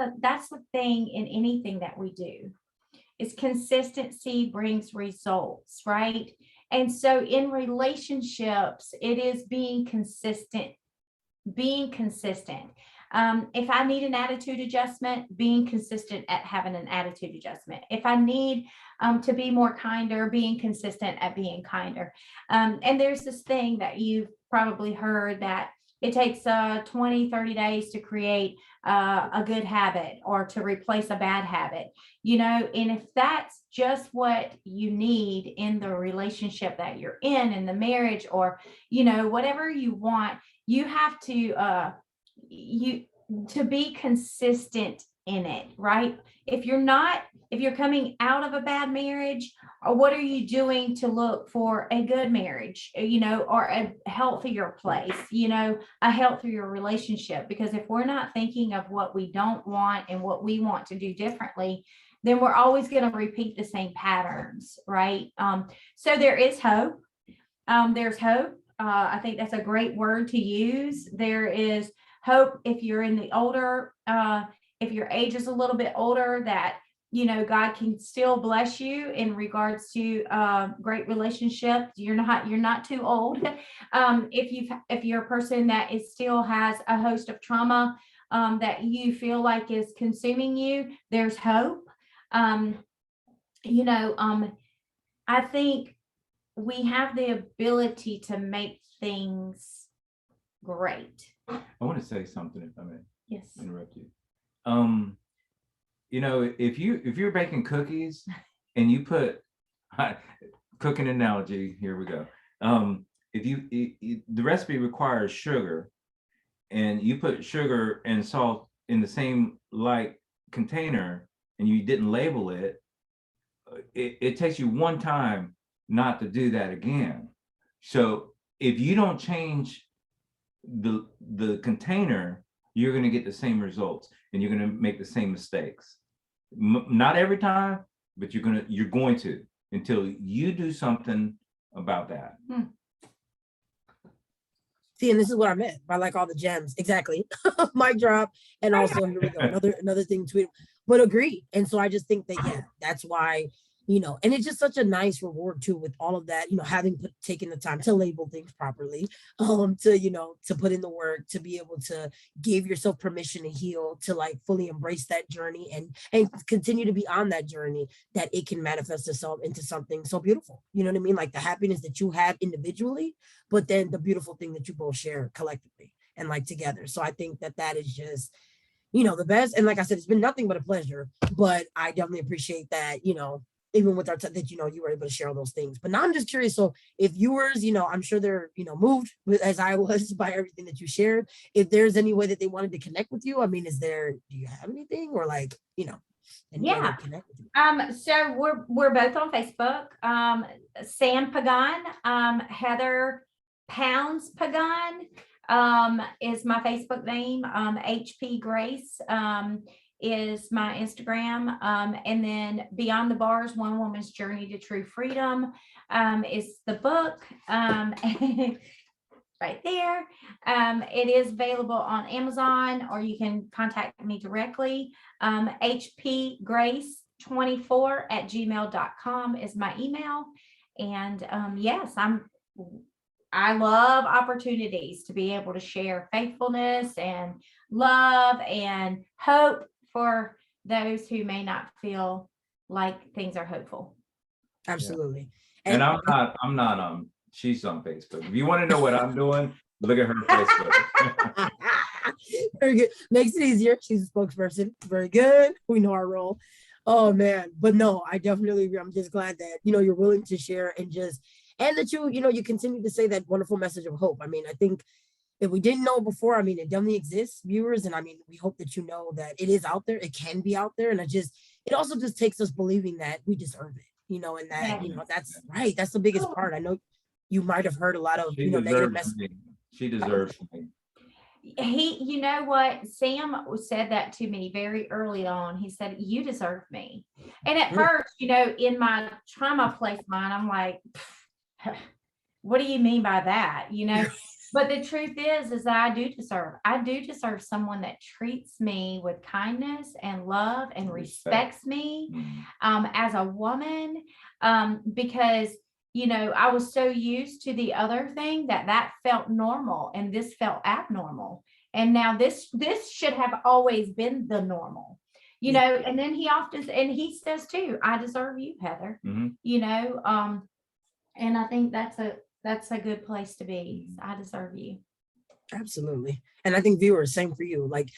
the thing in anything that we do, is consistency brings results, right? And so in relationships, it is being consistent. If I need an attitude adjustment, being consistent at having an attitude adjustment. If I need to be more kinder, being consistent at being kinder. And there's this thing that you've probably heard, that it takes 20, 30 days to create a good habit or to replace a bad habit, you know. And if that's just what you need in the relationship that you're in the marriage, or, you know, whatever you want, you have to be consistent in it, right? If you're coming out of a bad marriage, or what are you doing to look for a good marriage, you know, or a healthier place, you know, a healthier relationship? Because if we're not thinking of what we don't want and what we want to do differently, then we're always going to repeat the same patterns, right? So there is hope. There's hope. I think that's a great word to use. There is hope if you're in the older, if your age is a little bit older, that, you know, God can still bless you in regards to great relationships. You're not too old. If you're a person that still has a host of trauma that you feel like is consuming you, there's hope. You know, I think we have the ability to make things great. I want to say something, if I may. Yes. Interrupt you. You know, if you're baking cookies and you put cooking analogy, here we go. If the recipe requires sugar, and you put sugar and salt in the same light container, and you didn't label it, it takes you one time not to do that again. So if you don't change the container, you're going to get the same results, and you're going to make the same mistakes. Not every time, but you're going to, until you do something about that. See, and this is what I meant by like all the gems. Exactly. Mic drop. And also, here we go. Another thing to it, but agree. And so I just think that, yeah, that's why, you know, and it's just such a nice reward too with all of that, you know, having taken the time to label things properly, to, you know, to put in the work, to be able to give yourself permission to heal, to like fully embrace that journey and continue to be on that journey, that it can manifest itself into something so beautiful. You know what I mean? Like the happiness that you have individually, but then the beautiful thing that you both share collectively and like together. So I think that that is just, you know, the best. And like I said, it's been nothing but a pleasure, but I definitely appreciate that, you know, even with our that, you know, you were able to share all those things. But now I'm just curious. So if viewers, you know, I'm sure they're, you know, moved as I was by everything that you shared. If there's any way that they wanted to connect with you, I mean, do you have anything or like, you know, any way Yeah. to connect with you? So we're both on Facebook. Sam Pagán, Heather Pounds Pagán, is my Facebook name. HP Grace, is my Instagram. And then Beyond the Bars, One Woman's Journey to True Freedom, is the book. Right there. It is available on Amazon, or you can contact me directly. hpgrace24@gmail.com is my email. And yes, I love opportunities to be able to share faithfulness and love and hope for those who may not feel like things are hopeful. Absolutely. And I'm not, she's on Facebook. If you want to know what I'm doing, look at her Facebook. Very good. Makes it easier. She's a spokesperson. Very good. We know our role. Oh man. But no, I definitely agree. I'm just glad that, you know, you're willing to share and that you know, you continue to say that wonderful message of hope. I mean, I think if we didn't know before, I mean, it definitely exists, viewers. And I mean, we hope that you know that it is out there. It can be out there. And it also just takes us believing that we deserve it, you know, and that, you know, that's right. That's the biggest part. I know you might have heard a lot of, you know, negative messages. She deserves me. You know what, Sam said that to me very early on. He said, you deserve me. And at first, you know, in my trauma place mind, I'm like, what do you mean by that? You know, but the truth is that I do deserve someone that treats me with kindness and love and respects me, as a woman, because, you know, I was so used to the other thing that felt normal, and this felt abnormal. And now this should have always been the normal, you know. And then he says too, I deserve you, Heather, you know, and I think that's a good place to be. I deserve you. Absolutely. And I think viewers, same for you. Like,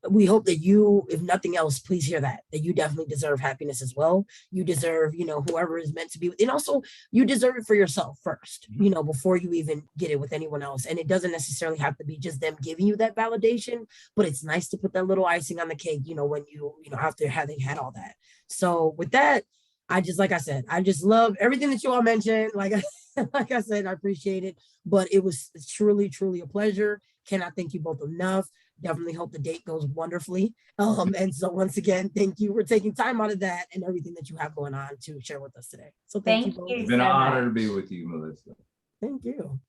we hope that you, if nothing else, please hear that you definitely deserve happiness as well. You deserve, you know, whoever is meant to be with, and also you deserve it for yourself first, you know, before you even get it with anyone else. And it doesn't necessarily have to be just them giving you that validation, but it's nice to put that little icing on the cake, you know, when you know, after having had all that. So with that, like I said, I just love everything that you all mentioned. Like I said, I appreciate it, but it was truly, truly a pleasure. Cannot thank you both enough. Definitely hope the date goes wonderfully. And so once again, thank you for taking time out of that and everything that you have going on to share with us today. So thank you both. It's been an honor to be with you, Melissa. Thank you.